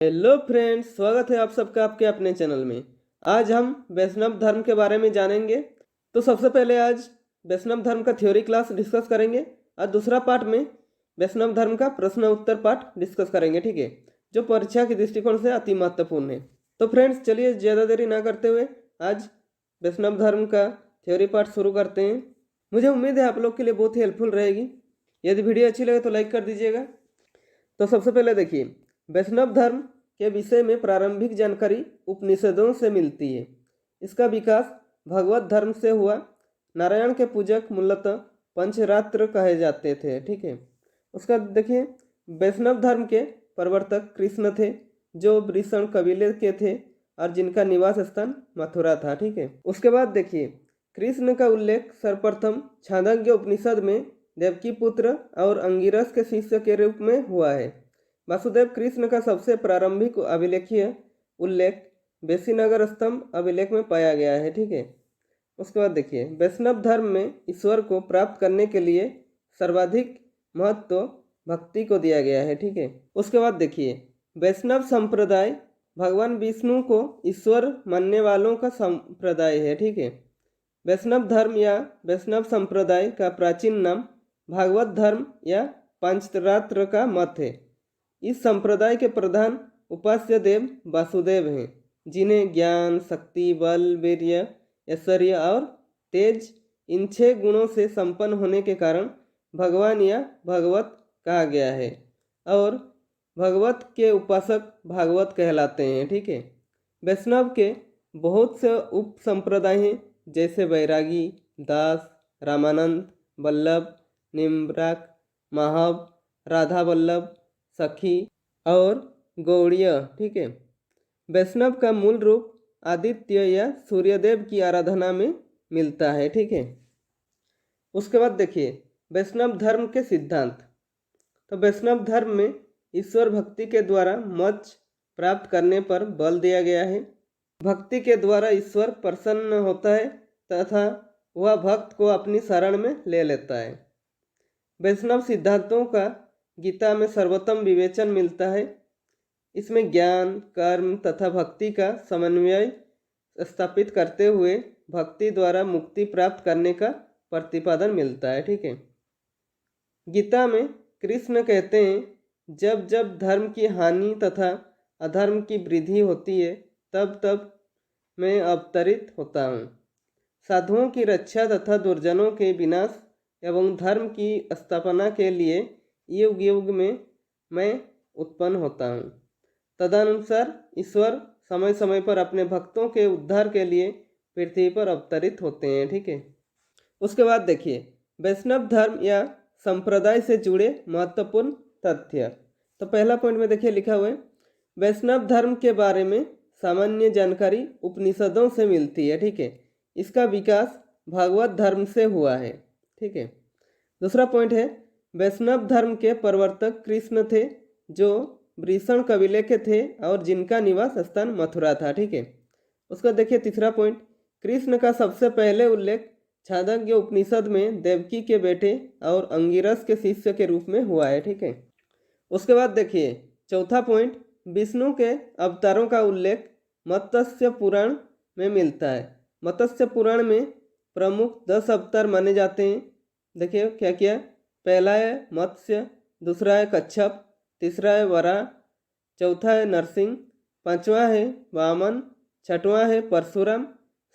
Hello friends, स्वागत है आप सबका आपके अपने चैनल में। आज हम वैष्णव धर्म के बारे में जानेंगे। तो सबसे पहले आज वैष्णव धर्म का थ्योरी क्लास डिस्कस करेंगे और दूसरा पार्ट में वैष्णव धर्म का प्रश्न उत्तर पार्ट डिस्कस करेंगे, ठीक है, जो परीक्षा के दृष्टिकोण से अति महत्वपूर्ण है। तो फ्रेंड्स चलिए ज़्यादा देरी ना करते हुए आज वैष्णव धर्म का थ्योरी पार्ट शुरू करते हैं। मुझे उम्मीद है आप लोग के लिए बहुत ही हेल्पफुल रहेगी। यदि वीडियो अच्छी लगे तो लाइक कर दीजिएगा। तो सबसे पहले देखिए, वैष्णव धर्म के विषय में प्रारंभिक जानकारी उपनिषदों से मिलती है। इसका विकास भगवत धर्म से हुआ। नारायण के पूजक मूलतः पंचरात्र कहे जाते थे, ठीक है। उसका देखिए, वैष्णव धर्म के प्रवर्तक कृष्ण थे, जो वृषण कबीले के थे और जिनका निवास स्थान मथुरा था, ठीक है। उसके बाद देखिए, कृष्ण का उल्लेख सर्वप्रथम छांदोग्य उपनिषद में देवकी पुत्र और अंगिरस के शिष्य के रूप में हुआ है। वासुदेव कृष्ण का सबसे प्रारंभिक अभिलेखीय उल्लेख बेसीनगर स्तंभ अभिलेख में पाया गया है, ठीक है। उसके बाद देखिए, वैष्णव धर्म में ईश्वर को प्राप्त करने के लिए सर्वाधिक महत्व भक्ति को दिया गया है, ठीक है। उसके बाद देखिए, वैष्णव संप्रदाय भगवान विष्णु को ईश्वर मानने वालों का संप्रदाय है, ठीक है। वैष्णव धर्म या वैष्णव संप्रदाय का प्राचीन नाम भागवत धर्म या पंचरात्र का मत है। इस संप्रदाय के प्रधान उपास्य देव वासुदेव हैं, जिन्हें ज्ञान, शक्ति, बल, वीर्य, ऐश्वर्य और तेज इन 6 गुणों से संपन्न होने के कारण भगवान या भगवत कहा गया है और भगवत के उपासक भागवत कहलाते हैं, ठीक है। वैष्णव के बहुत से उप संप्रदाय हैं, जैसे वैरागी, दास, रामानंद, वल्लभ, निम्राक, माहव, राधा वल्लभ, सखी और गौड़ीय, ठीक है। वैष्णव का मूल रूप आदित्य या सूर्यदेव की आराधना में मिलता है, ठीक है। उसके बाद देखिए, वैष्णव धर्म के सिद्धांत। तो वैष्णव धर्म में ईश्वर भक्ति के द्वारा मोक्ष प्राप्त करने पर बल दिया गया है। भक्ति के द्वारा ईश्वर प्रसन्न होता है तथा वह भक्त को अपनी शरण में ले लेता है। वैष्णव सिद्धांतों का गीता में सर्वोत्तम विवेचन मिलता है। इसमें ज्ञान, कर्म तथा भक्ति का समन्वय स्थापित करते हुए भक्ति द्वारा मुक्ति प्राप्त करने का प्रतिपादन मिलता है, ठीक है। गीता में कृष्ण कहते हैं, जब जब धर्म की हानि तथा अधर्म की वृद्धि होती है, तब तब मैं अवतरित होता हूँ। साधुओं की रक्षा तथा दुर्जनों के विनाश एवं धर्म की स्थापना के लिए युग युग में मैं उत्पन्न होता हूँ। तदनुसार ईश्वर समय समय पर अपने भक्तों के उद्धार के लिए पृथ्वी पर अवतरित होते हैं, ठीक है। उसके बाद देखिए, वैष्णव धर्म या संप्रदाय से जुड़े महत्वपूर्ण तथ्य। तो पहला पॉइंट में देखिए लिखा हुआ है, वैष्णव धर्म के बारे में सामान्य जानकारी उपनिषदों से मिलती है, ठीक है। इसका विकास भागवत धर्म से हुआ है, ठीक है। दूसरा पॉइंट है, वैष्णव धर्म के प्रवर्तक कृष्ण थे, जो वृषण कबीले के थे और जिनका निवास स्थान मथुरा था, ठीक है। उसका देखिए तीसरा पॉइंट, कृष्ण का सबसे पहले उल्लेख छांदोग्य उपनिषद में देवकी के बेटे और अंगिरस के शिष्य के रूप में हुआ है, ठीक है। उसके बाद देखिए चौथा पॉइंट, विष्णु के अवतारों का उल्लेख मत्स्य पुराण में मिलता है। मत्स्य पुराण में प्रमुख 10 अवतार माने जाते हैं। देखिए क्या क्या, पहला है मत्स्य, दूसरा है कच्छप, तीसरा है वराह, चौथा है नरसिंह, पांचवा है वामन, छठवां है परशुराम,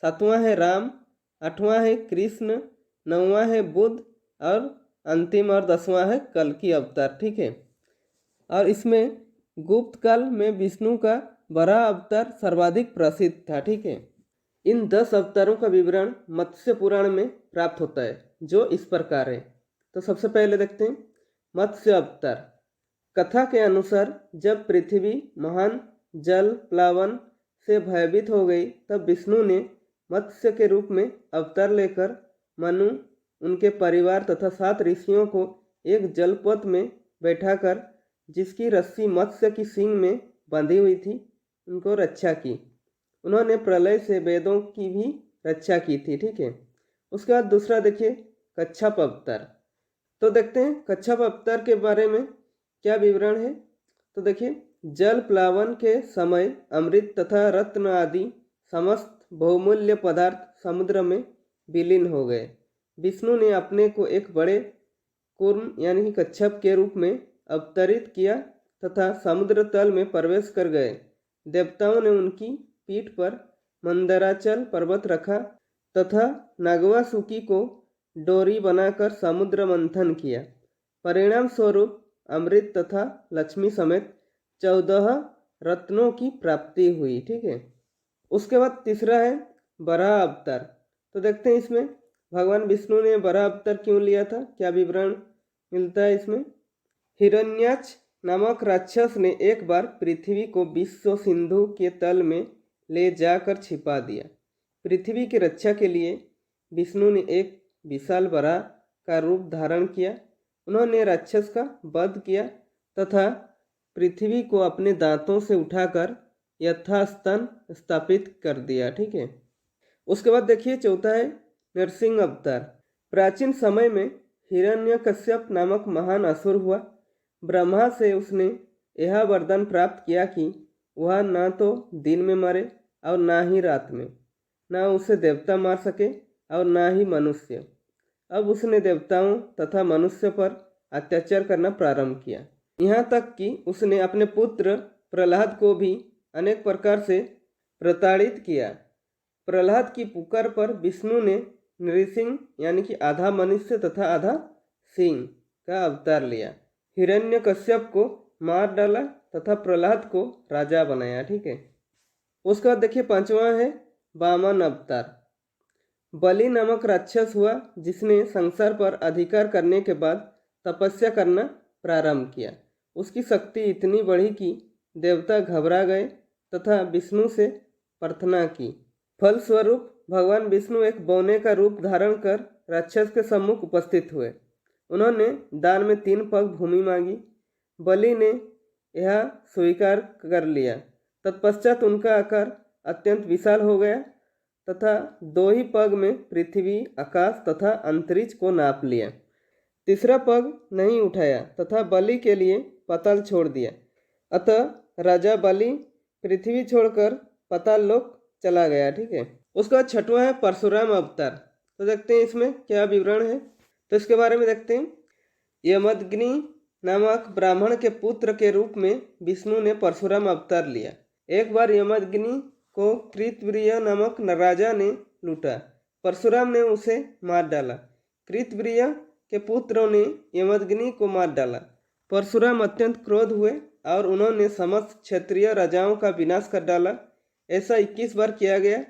सातवां है राम, आठवां है कृष्ण, नौवां है बुद्ध और अंतिम और 10वां है कल्कि अवतार, ठीक है। और इसमें गुप्त काल में विष्णु का वराह अवतार सर्वाधिक प्रसिद्ध था, ठीक है। इन 10 अवतारों का विवरण मत्स्य पुराण में प्राप्त होता है, जो इस प्रकार है। तो सबसे पहले देखते हैं मत्स्य अवतार। कथा के अनुसार जब पृथ्वी महान जल प्लावन से भयभीत हो गई, तब विष्णु ने मत्स्य के रूप में अवतार लेकर मनु, उनके परिवार तथा 7 ऋषियों को एक जलपथ में बैठाकर, जिसकी रस्सी मत्स्य की सींग में बंधी हुई थी, उनको रक्षा की। उन्होंने प्रलय से वेदों की भी रक्षा की थी, ठीक है। उसके बाद दूसरा देखिए कच्छप अवतार। तो देखते हैं कच्छप अवतार के बारे में क्या विवरण है। तो देखिए, जल प्लावन के समय अमृत तथा रत्न आदि समस्त बहुमूल्य पदार्थ समुद्र में विलीन हो गए। विष्णु ने अपने को एक बड़े कूर्म यानी कि कच्छप के रूप में अवतरित किया तथा समुद्र तल में प्रवेश कर गए। देवताओं ने उनकी पीठ पर मंदराचल पर्वत रखा तथा नागवासुकी को डोरी बनाकर समुद्र मंथन किया। परिणाम स्वरूप अमृत तथा लक्ष्मी समेत 14 रत्नों की प्राप्ति हुई। ठीक है। उसके बाद तीसरा है वराह अवतार। तो देखते हैं इसमें भगवान विष्णु ने वराह अवतार क्यों लिया था, क्या विवरण मिलता है इसमें। हिरण्याक्ष नामक राक्षस ने एक बार पृथ्वी को विश्व सिंधु के तल में ले जाकर छिपा दिया। पृथ्वी की रक्षा के लिए विष्णु ने एक विशाल वराह का रूप धारण किया। उन्होंने राक्षस का वध किया तथा पृथ्वी को अपने दांतों से उठाकर यथास्थान स्थापित कर दिया। ठीक है। उसके बाद देखिए चौथा है नरसिंह अवतार। प्राचीन समय में हिरण्यकश्यप नामक महान असुर हुआ। ब्रह्मा से उसने यह वरदान प्राप्त किया कि वह न तो दिन में मरे और न ही रात में, न उसे देवता मार सके और न ही मनुष्य। अब उसने देवताओं तथा मनुष्य पर अत्याचार करना प्रारंभ किया। यहाँ तक कि उसने अपने पुत्र प्रहलाद को भी अनेक प्रकार से प्रताड़ित किया। प्रहलाद की पुकार पर विष्णु ने नृसिंह यानी कि आधा मनुष्य तथा आधा सिंह का अवतार लिया। हिरण्यकश्यप को मार डाला तथा प्रहलाद को राजा बनाया। ठीक है। उसके बाद देखिए पांचवा है वामन अवतार। बलि नामक राक्षस हुआ जिसने संसार पर अधिकार करने के बाद तपस्या करना प्रारंभ किया। उसकी शक्ति इतनी बढ़ी कि देवता घबरा गए तथा विष्णु से प्रार्थना की। फलस्वरूप भगवान विष्णु एक बौने का रूप धारण कर राक्षस के सम्मुख उपस्थित हुए। उन्होंने दान में 3 पग भूमि मांगी। बलि ने यह स्वीकार कर लिया। तत्पश्चात उनका आकार अत्यंत विशाल हो गया तथा 2 ही पग में पृथ्वी, आकाश तथा अंतरिक्ष को नाप लिया। तीसरा पग नहीं उठाया तथा बलि के लिए पाताल छोड़ दिया। अतः राजा बलि पृथ्वी छोड़कर पाताल लोक चला गया। ठीक है। उसका छठवां है परशुराम अवतार। तो देखते हैं इसमें क्या विवरण है, तो इसके बारे में देखते हैं। यमदग्नि नामक ब्राह्मण के पुत्र के रूप में विष्णु ने परशुराम अवतार लिया। एक बार यमदग्नि को कृतवीर्य नामक राजा ने लूटा। परशुराम ने उसे मार डाला। कृतवीर्य के पुत्रों ने यमदग्नि को मार डाला। परशुराम अत्यंत क्रोध हुए और उन्होंने समस्त क्षत्रिय राजाओं का विनाश कर डाला। ऐसा 21 बार किया गया।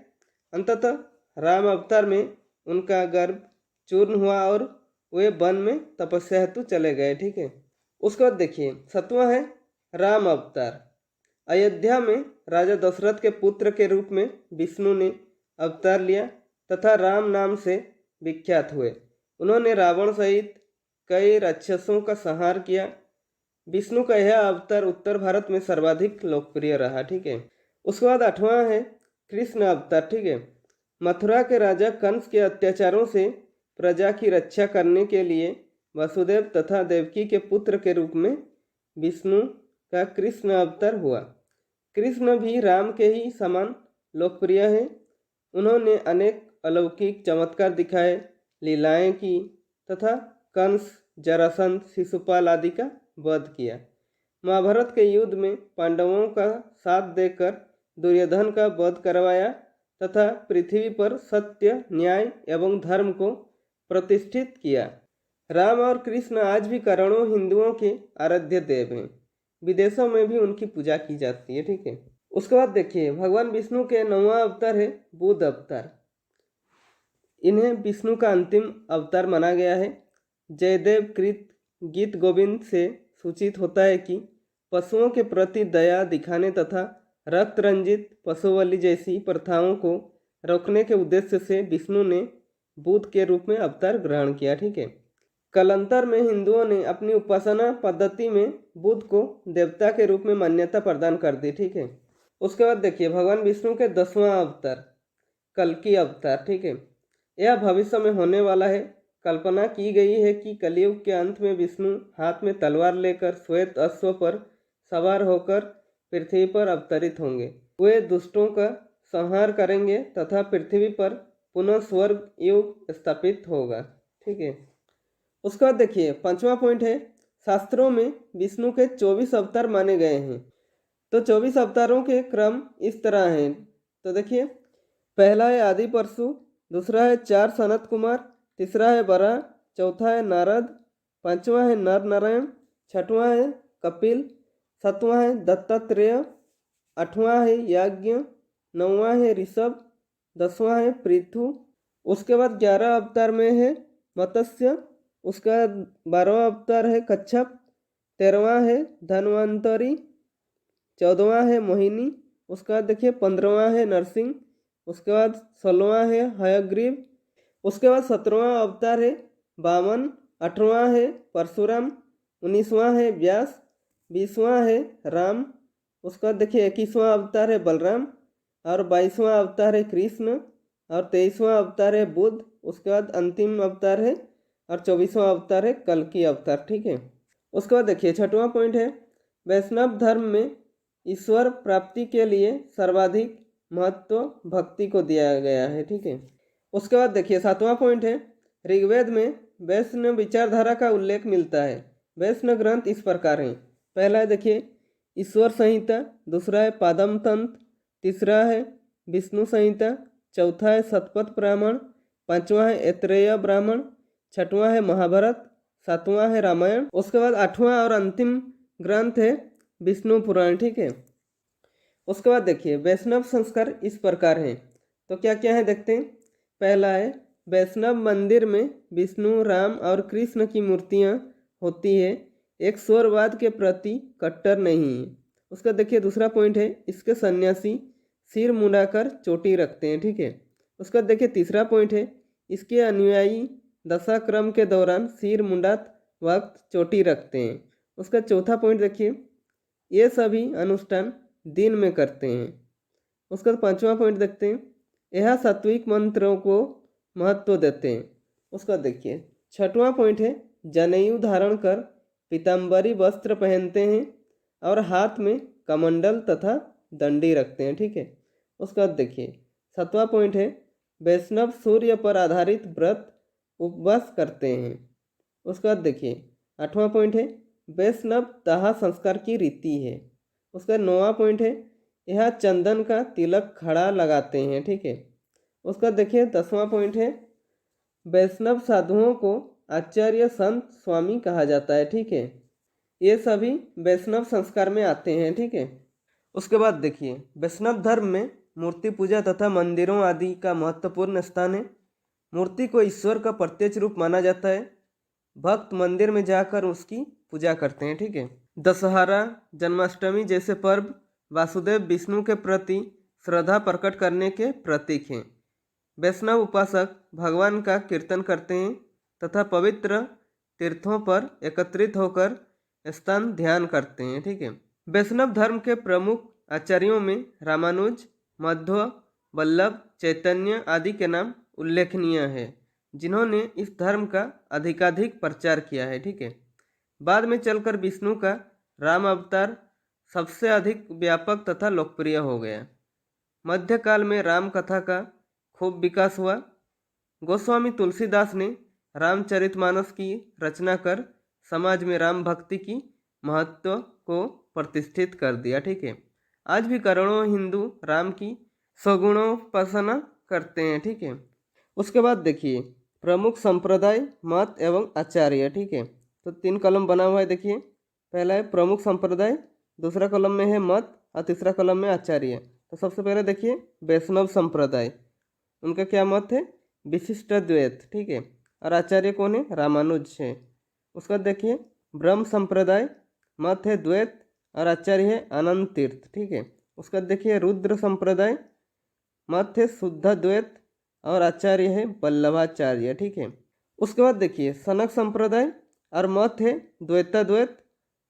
अंततः राम अवतार में उनका गर्भ चूर्ण हुआ और वे वन में तपस्या हेतु चले गए। ठीक है। उसके बाद देखिए 7वां है राम अवतार। अयोध्या में राजा दशरथ के पुत्र के रूप में विष्णु ने अवतार लिया तथा राम नाम से विख्यात हुए। उन्होंने रावण सहित कई राक्षसों का संहार किया। विष्णु का यह अवतार उत्तर भारत में सर्वाधिक लोकप्रिय रहा। ठीक है। उसके बाद 8वां है कृष्ण अवतार। ठीक है। मथुरा के राजा कंस के अत्याचारों से प्रजा की रक्षा करने के लिए वसुदेव तथा देवकी के पुत्र के रूप में विष्णु का कृष्ण अवतार हुआ। कृष्ण भी राम के ही समान लोकप्रिय हैं। उन्होंने अनेक अलौकिक चमत्कार दिखाए, लीलाएं की तथा कंस, जरासंध, शिशुपाल आदि का वध किया। महाभारत के युद्ध में पांडवों का साथ देकर दुर्योधन का वध करवाया तथा पृथ्वी पर सत्य, न्याय एवं धर्म को प्रतिष्ठित किया। राम और कृष्ण आज भी करोड़ों हिंदुओं के आराध्य देव हैं। विदेशों में भी उनकी पूजा की जाती है। ठीक है। उसके बाद देखिए भगवान विष्णु के 9वां अवतार है बुध अवतार। इन्हें विष्णु का अंतिम अवतार माना गया है। जयदेव कृत गीत गोविंद से सूचित होता है कि पशुओं के प्रति दया दिखाने तथा रक्त रंजित पशुबलि जैसी प्रथाओं को रोकने के उद्देश्य से विष्णु ने बुध के रूप में अवतार ग्रहण किया। ठीक है। कालांतर में हिंदुओं ने अपनी उपासना पद्धति में बुध को देवता के रूप में मान्यता प्रदान कर दी। ठीक है। उसके बाद देखिए भगवान विष्णु के 10वां अवतार कल्कि अवतार। ठीक है। यह भविष्य में होने वाला है। कल्पना की गई है कि कलयुग के अंत में विष्णु हाथ में तलवार लेकर श्वेत अश्व पर सवार होकर पृथ्वी पर अवतरित होंगे। वे दुष्टों का संहार करेंगे तथा पृथ्वी पर पुनः स्वर्ग युग स्थापित होगा। ठीक है। उसका देखिए 5वां पॉइंट है, शास्त्रों में विष्णु के 24 अवतार माने गए हैं। तो 24 अवतारों के क्रम इस तरह हैं। तो देखिए, पहला है आदि परशु, दूसरा है 4 सनत कुमार, तीसरा है वराह, चौथा है नारद, पांचवा है नर नारायण, छठवां है कपिल, सातवां है दत्तात्रेय, आठवां है याज्ञ, नौवां है ऋषभ, 10वां है पृथु। उसके बाद 11 अवतार में है मत्स्य, उसका 12वां अवतार है कच्छप, 13वां है धन्वंतरी, 14वां है मोहिनी, उसके बाद देखिए 15वां है नरसिंह, उसके बाद 16वां है हयग्रीव, उसके बाद 17वां अवतार है वामन, 18वां है परशुराम, 19वां है व्यास, 20वां है राम, उसका देखिए 21वां अवतार है बलराम, और 22वां अवतार है कृष्ण, और 23वां अवतार है बुद्ध, उसके बाद अंतिम अवतार है और 24वां अवतार है कल्कि अवतार। ठीक है। उसके बाद देखिए 6वां पॉइंट है, वैष्णव धर्म में ईश्वर प्राप्ति के लिए सर्वाधिक महत्व भक्ति को दिया गया है। ठीक है। उसके बाद देखिए 7वां पॉइंट है, ऋग्वेद में वैष्णव विचारधारा का उल्लेख मिलता है। वैष्णव ग्रंथ इस प्रकार हैं। पहला है देखिए ईश्वर संहिता, दूसरा है पादम तंत्र, तीसरा है विष्णु संहिता, चौथा है शतपथ ब्राह्मण, पांचवा है ऐतरेय ब्राह्मण, छठवां है महाभारत, सातवां है रामायण। उसके बाद 8वां और अंतिम ग्रंथ है विष्णु पुराण। ठीक है। उसके बाद देखिए वैष्णव संस्कार इस प्रकार हैं। तो क्या क्या है देखते हैं। पहला है वैष्णव मंदिर में विष्णु, राम और कृष्ण की मूर्तियां होती है, एक स्वरवाद के प्रति कट्टर नहीं है। उसका देखिए दूसरा पॉइंट है, इसके सन्यासी सिर मुंडाकर चोटी रखते हैं। ठीक है। उसका देखिए तीसरा पॉइंट है, इसके अनुयायी दशाक्रम के दौरान सिर मुंडात वक्त चोटी रखते हैं। उसका चौथा पॉइंट देखिए, ये सभी अनुष्ठान दिन में करते हैं। उसका 5वां पॉइंट देखते हैं, यह सात्विक मंत्रों को महत्व देते हैं। उसका देखिए 6वां पॉइंट है, जनेऊ धारण कर पीताम्बरी वस्त्र पहनते हैं और हाथ में कमंडल तथा दंडी रखते हैं। ठीक है। उसका देखिए 7वां पॉइंट है, वैष्णव सूर्य पर आधारित व्रत उपवास करते हैं। उसका देखिए 8वां पॉइंट है, वैष्णव दाह संस्कार की रीति है। उसका 9वां पॉइंट है, यह चंदन का तिलक खड़ा लगाते हैं। ठीक है। उसका देखिए 10वां पॉइंट है, वैष्णव साधुओं को आचार्य संत स्वामी कहा जाता है। ठीक है। ये सभी वैष्णव संस्कार में आते हैं। ठीक है। उसके बाद देखिए वैष्णव धर्म में मूर्ति पूजा तथा मंदिरों आदि का महत्वपूर्ण स्थान है। मूर्ति को ईश्वर का प्रत्यक्ष रूप माना जाता है। भक्त मंदिर में जाकर उसकी पूजा करते हैं। ठीक है। दशहरा, जन्माष्टमी जैसे पर्व वासुदेव विष्णु के प्रति श्रद्धा प्रकट करने के प्रतीक हैं। वैष्णव उपासक भगवान का कीर्तन करते हैं तथा पवित्र तीर्थों पर एकत्रित होकर स्थान ध्यान करते हैं। ठीक है। वैष्णव धर्म के प्रमुख आचार्यों में रामानुज, मध्व, वल्लभ, चैतन्य आदि के नाम उल्लेखनीय है, जिन्होंने इस धर्म का अधिकाधिक प्रचार किया है। ठीक है। बाद में चलकर विष्णु का राम अवतार सबसे अधिक व्यापक तथा लोकप्रिय हो गया। मध्यकाल में राम कथा का खूब विकास हुआ। गोस्वामी तुलसीदास ने रामचरितमानस की रचना कर समाज में राम भक्ति की महत्व को प्रतिष्ठित कर दिया। ठीक है। आज भी करोड़ों हिंदू राम की सगुणोपासना करते हैं। ठीक है। उसके बाद देखिए प्रमुख संप्रदाय, मत एवं आचार्य। ठीक है। तो 3 कॉलम बना हुआ है। देखिए पहला है प्रमुख संप्रदाय, दूसरा कॉलम में है मत और तीसरा कॉलम में आचार्य। तो सबसे पहले देखिए वैष्णव संप्रदाय, उनका क्या मत है, विशिष्ट द्वैत। ठीक है। और आचार्य कौन है, रामानुज है। उसका देखिए ब्रह्म संप्रदाय, मत है द्वैत और आचार्य है अनंत तीर्थ। ठीक है। उसका देखिए रुद्र संप्रदाय, मत है शुद्ध द्वैत और आचार्य है वल्लभाचार्य। ठीक है। उसके बाद देखिए सनक संप्रदाय और मत है द्वैताद्वैत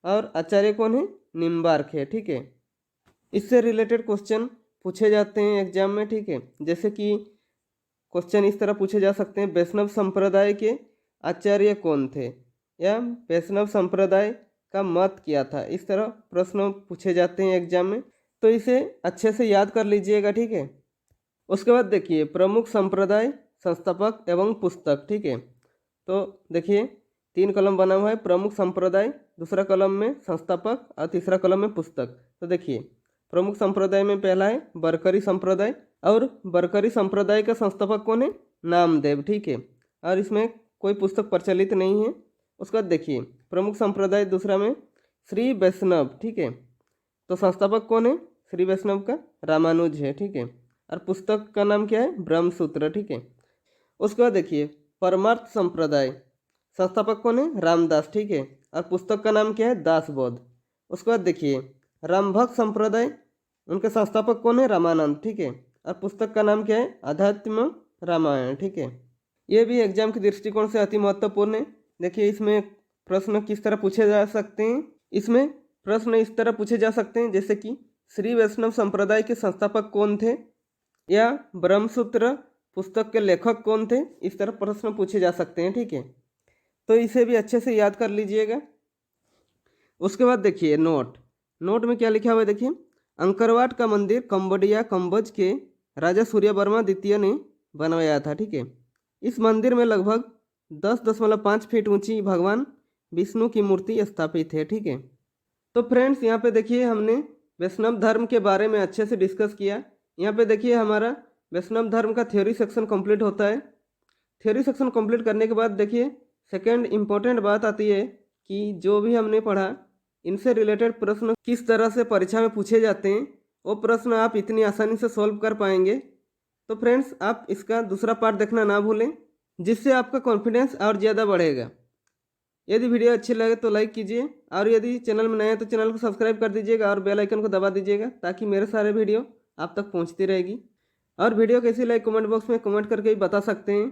और आचार्य कौन है, निम्बार्क है। ठीक है। इससे रिलेटेड क्वेश्चन पूछे जाते हैं एग्जाम में। ठीक है। जैसे कि क्वेश्चन इस तरह पूछे जा सकते हैं, वैष्णव संप्रदाय के आचार्य कौन थे, या वैष्णव संप्रदाय का मत किया था। इस तरह प्रश्न पूछे जाते हैं एग्जाम में, तो इसे अच्छे से याद कर लीजिएगा, ठीक है। उसके बाद देखिए प्रमुख संप्रदाय, संस्थापक एवं पुस्तक, ठीक है। तो देखिए 3 कॉलम बना हुआ है, प्रमुख संप्रदाय, दूसरा कॉलम में संस्थापक और तीसरा कॉलम में पुस्तक। तो देखिए प्रमुख संप्रदाय में पहला है बरकरी संप्रदाय, और बरकरी संप्रदाय का संस्थापक कौन है? नामदेव, ठीक है। और इसमें कोई पुस्तक प्रचलित नहीं है। उसके बाद देखिए प्रमुख संप्रदाय दूसरा में श्री वैष्णव, ठीक है। तो संस्थापक कौन है? श्री वैष्णव का रामानुज है, ठीक है। और पुस्तक का नाम क्या है? ब्रह्मसूत्र, ठीक है। उसके बाद देखिए परमार्थ संप्रदाय, संस्थापक कौन है? रामदास, ठीक है। और पुस्तक का नाम क्या है? दासबोध। उसके बाद देखिए रामभक्त संप्रदाय, उनके संस्थापक कौन है? रामानंद, ठीक है। और पुस्तक का नाम क्या है? अध्यात्म रामायण, ठीक है। ये भी एग्जाम के दृष्टिकोण से अति महत्वपूर्ण है। देखिए इसमें प्रश्न किस तरह पूछे जा सकते हैं। इसमें प्रश्न इस तरह पूछे जा सकते हैं जैसे कि श्री वैष्णव संप्रदाय के संस्थापक कौन थे, या ब्रह्मसूत्र पुस्तक के लेखक कौन थे। इस तरह प्रश्न पूछे जा सकते हैं, ठीक है। तो इसे भी अच्छे से याद कर लीजिएगा। उसके बाद देखिए नोट में क्या लिखा हुआ है, देखिए अंकरवाट का मंदिर कंबोडिया कंबोज के राजा सूर्यवर्मा द्वितीय ने बनवाया था, ठीक है। इस मंदिर में लगभग 10.5 फीट ऊंची भगवान विष्णु की मूर्ति स्थापित है, ठीक है। तो फ्रेंड्स यहाँ पे देखिए हमने वैष्णव धर्म के बारे में अच्छे से डिस्कस किया। यहाँ पे देखिए हमारा वैष्णव धर्म का थ्योरी सेक्शन कंप्लीट होता है। थ्योरी सेक्शन कंप्लीट करने के बाद देखिए सेकंड इम्पोर्टेंट बात आती है कि जो भी हमने पढ़ा इनसे रिलेटेड प्रश्न किस तरह से परीक्षा में पूछे जाते हैं, वो प्रश्न आप इतनी आसानी से सॉल्व कर पाएंगे। तो फ्रेंड्स आप इसका दूसरा पार्ट देखना ना भूलें, जिससे आपका कॉन्फिडेंस और ज़्यादा बढ़ेगा। यदि वीडियो अच्छी लगे तो लाइक कीजिए, और यदि चैनल में नए हैं तो चैनल को सब्सक्राइब कर दीजिएगा और बेल आइकन को दबा दीजिएगा, ताकि मेरे सारे वीडियो आप तक पहुंचती रहेगी। और वीडियो कैसी लगी कमेंट बॉक्स में कमेंट करके भी बता सकते हैं।